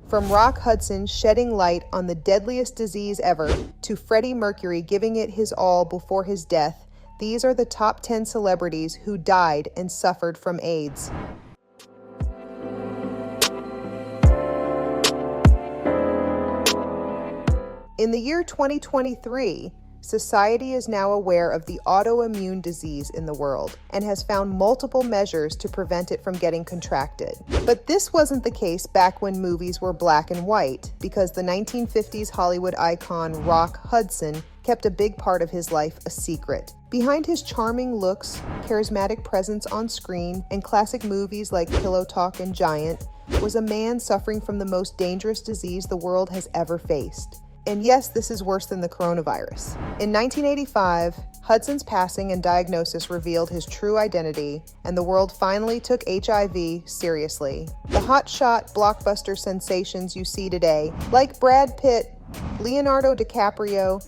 From Rock Hudson shedding light on the deadliest disease ever to Freddie Mercury giving it his all before his death, these are the top 10 celebrities who died and suffered from AIDS. In the year 2023, society is now aware of the autoimmune disease in the world and has found multiple measures to prevent it from getting contracted. But this wasn't the case back when movies were black and white, because the 1950s Hollywood icon Rock Hudson kept a big part of his life a secret. Behind his charming looks, charismatic presence on screen, and classic movies like Pillow Talk and Giant was a man suffering from the most dangerous disease the world has ever faced. And yes, this is worse than the coronavirus. In 1985, Hudson's passing and diagnosis revealed his true identity, and the world finally took HIV seriously. The hotshot blockbuster sensations you see today, like Brad Pitt, Leonardo DiCaprio,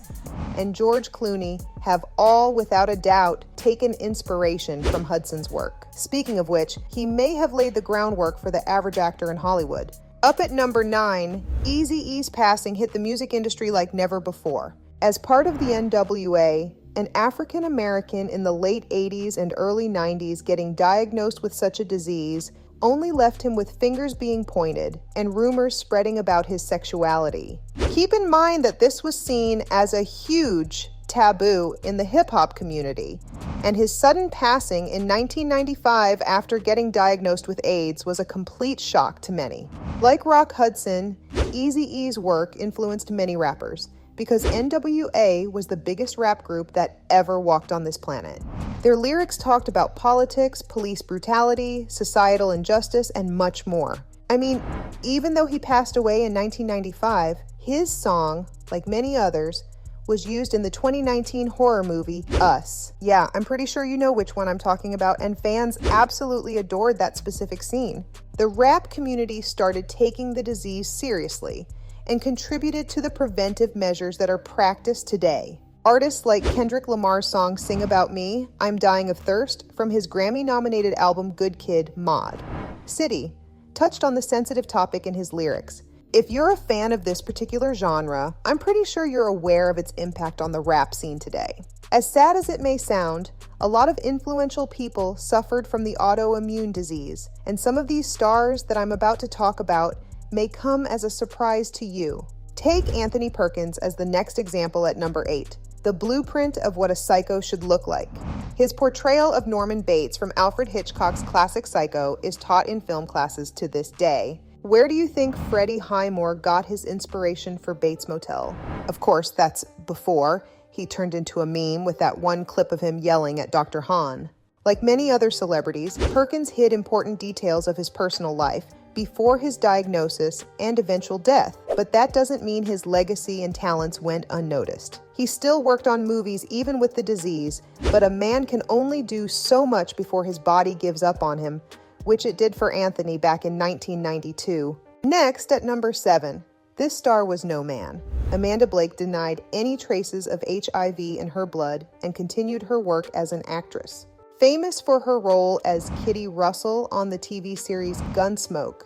and George Clooney, have all, without a doubt, taken inspiration from Hudson's work. Speaking of which, he may have laid the groundwork for the average actor in Hollywood. Up at number 9, Eazy-E's passing hit the music industry like never before. As part of the NWA, an African American in the late 80s and early 90s getting diagnosed with such a disease only left him with fingers being pointed and rumors spreading about his sexuality. Keep in mind that this was seen as a huge taboo in the hip-hop community, and his sudden passing in 1995 after getting diagnosed with AIDS was a complete shock to many. Like Rock Hudson, Eazy-E's work influenced many rappers, because NWA was the biggest rap group that ever walked on this planet. Their lyrics talked about politics, police brutality, societal injustice, and much more. I mean, even though he passed away in 1995, his song, like many others, was used in the 2019 horror movie, Us. Yeah, I'm pretty sure you know which one I'm talking about, and fans absolutely adored that specific scene. The rap community started taking the disease seriously and contributed to the preventive measures that are practiced today. Artists like Kendrick Lamar's song Sing About Me, I'm Dying of Thirst, from his Grammy-nominated album Good Kid, Mod. City touched on the sensitive topic in his lyrics. If you're a fan of this particular genre, I'm pretty sure you're aware of its impact on the rap scene today. As sad as it may sound, a lot of influential people suffered from the autoimmune disease, and some of these stars that I'm about to talk about may come as a surprise to you. Take Anthony Perkins as the next example at number 8, the blueprint of what a psycho should look like. His portrayal of Norman Bates from Alfred Hitchcock's classic Psycho is taught in film classes to this day. Where do you think Freddie Highmore got his inspiration for Bates Motel? Of course, that's before he turned into a meme with that one clip of him yelling at Dr. Hahn. Like many other celebrities, Perkins hid important details of his personal life before his diagnosis and eventual death, but that doesn't mean his legacy and talents went unnoticed. He still worked on movies even with the disease, but a man can only do so much before his body gives up on him, which it did for Anthony back in 1992. Next, at number 7, this star was no man. Amanda Blake denied any traces of HIV in her blood and continued her work as an actress. Famous for her role as Kitty Russell on the TV series Gunsmoke,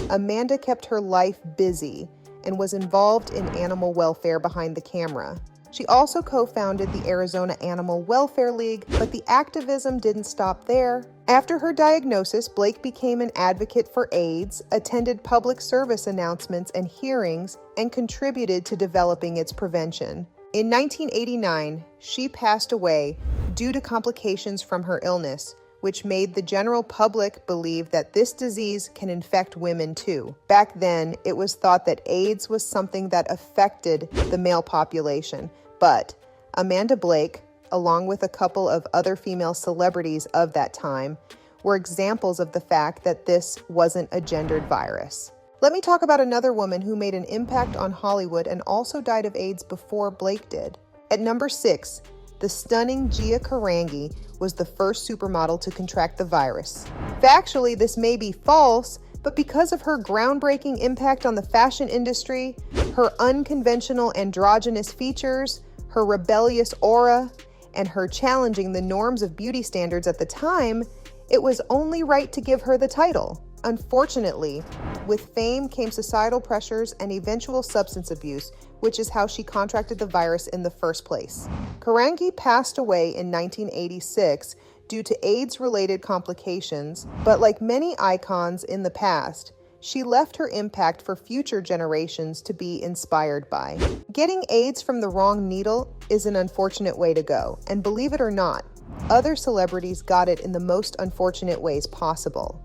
Amanda kept her life busy and was involved in animal welfare behind the camera. She also co-founded the Arizona Animal Welfare League, but the activism didn't stop there. After her diagnosis, Blake became an advocate for AIDS, attended public service announcements and hearings, and contributed to developing its prevention. In 1989, she passed away due to complications from her illness, which made the general public believe that this disease can infect women too. Back then, it was thought that AIDS was something that affected the male population, but Amanda Blake, along with a couple of other female celebrities of that time, were examples of the fact that this wasn't a gendered virus. Let me talk about another woman who made an impact on Hollywood and also died of AIDS before Blake did. At number 6, the stunning Gia Karangi was the first supermodel to contract the virus. Factually, this may be false, but because of her groundbreaking impact on the fashion industry, her unconventional androgynous features, her rebellious aura, and her challenging the norms of beauty standards at the time, it was only right to give her the title. Unfortunately, With fame came societal pressures and eventual substance abuse, which is how she contracted the virus in the first place. Karangi passed away in 1986 due to AIDS-related complications, but like many icons in the past, she left her impact for future generations to be inspired by. Getting AIDS from the wrong needle is an unfortunate way to go, and believe it or not, other celebrities got it in the most unfortunate ways possible.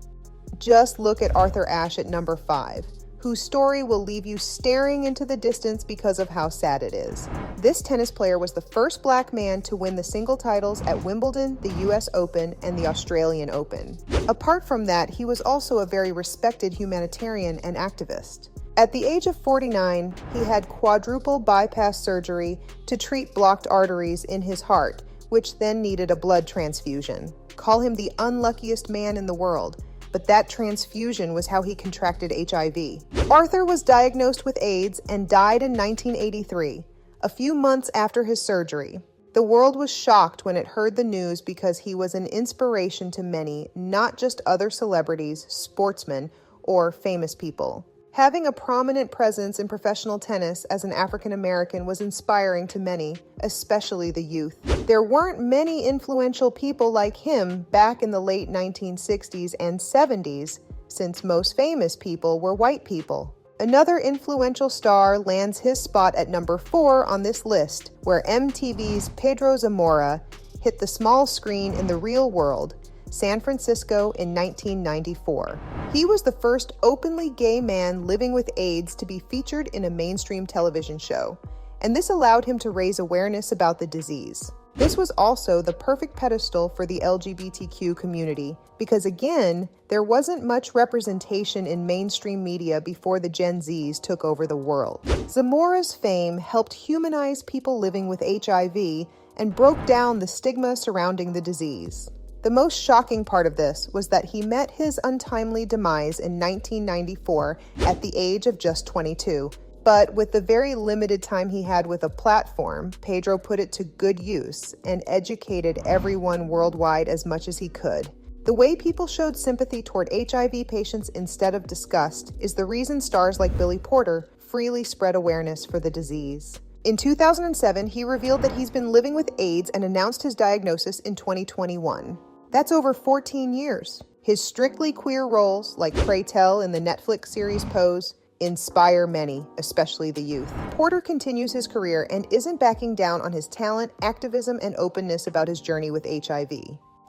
Just look at Arthur Ashe at number 5, whose story will leave you staring into the distance because of how sad it is. This tennis player was the first black man to win the single titles at Wimbledon, the US Open, and the Australian Open. Apart from that, he was also a very respected humanitarian and activist. At the age of 49, he had quadruple bypass surgery to treat blocked arteries in his heart, which then needed a blood transfusion. Call him the unluckiest man in the world, but that transfusion was how he contracted HIV. Arthur was diagnosed with AIDS and died in 1983, a few months after his surgery. The world was shocked when it heard the news because he was an inspiration to many, not just other celebrities, sportsmen, or famous people. Having a prominent presence in professional tennis as an African American was inspiring to many, especially the youth. There weren't many influential people like him back in the late 1960s and 70s, since most famous people were white people. Another influential star lands his spot at number 4 on this list, where MTV's Pedro Zamora hit the small screen in the real world, San Francisco, in 1994. He was the first openly gay man living with AIDS to be featured in a mainstream television show, and this allowed him to raise awareness about the disease. This was also the perfect pedestal for the LGBTQ community because, again, there wasn't much representation in mainstream media before the Gen Zs took over the world. Zamora's fame helped humanize people living with HIV and broke down the stigma surrounding the disease. The most shocking part of this was that he met his untimely demise in 1994 at the age of just 22. But with the very limited time he had with a platform, Pedro put it to good use and educated everyone worldwide as much as he could. The way people showed sympathy toward HIV patients instead of disgust is the reason stars like Billy Porter freely spread awareness for the disease. In 2007, he revealed that he's been living with AIDS and announced his diagnosis in 2021. That's over 14 years. His strictly queer roles, like Pray Tell in the Netflix series Pose, inspire many, especially the youth. Porter continues his career and isn't backing down on his talent, activism, and openness about his journey with HIV.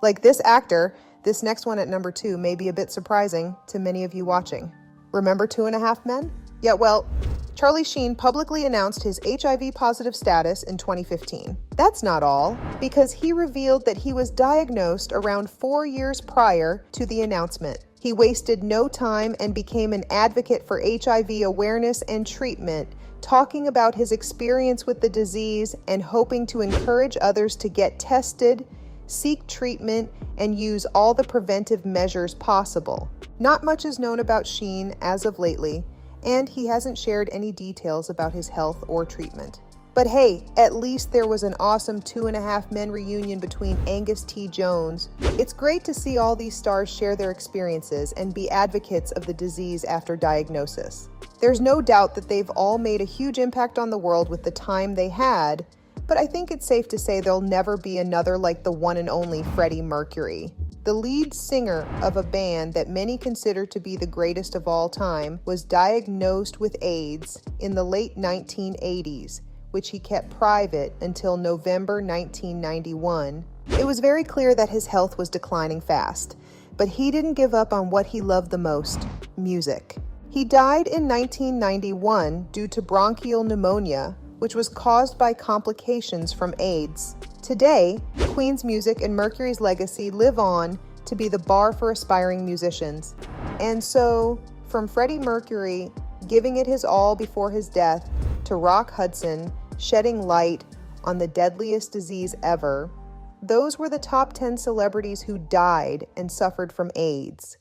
Like this actor, this next one at number 2 may be a bit surprising to many of you watching. Remember 2.5 Men? Yeah, well, Charlie Sheen publicly announced his HIV-positive status in 2015. That's not all, because he revealed that he was diagnosed around 4 years prior to the announcement. He wasted no time and became an advocate for HIV awareness and treatment, talking about his experience with the disease and hoping to encourage others to get tested, seek treatment, and use all the preventive measures possible. Not much is known about Sheen as of lately, and he hasn't shared any details about his health or treatment. But hey, at least there was an awesome 2.5 Men reunion between Angus T. Jones. It's great to see all these stars share their experiences and be advocates of the disease after diagnosis. There's no doubt that they've all made a huge impact on the world with the time they had, but I think it's safe to say there'll never be another like the one and only Freddie Mercury. The lead singer of a band that many consider to be the greatest of all time was diagnosed with AIDS in the late 1980s, which he kept private until November 1991. It was very clear that his health was declining fast, but he didn't give up on what he loved the most, music. He died in 1991 due to bronchial pneumonia, which was caused by complications from AIDS. Today, Queen's music and Mercury's legacy live on to be the bar for aspiring musicians. And so, from Freddie Mercury giving it his all before his death, to Rock Hudson shedding light on the deadliest disease ever, those were the top 10 celebrities who died and suffered from AIDS.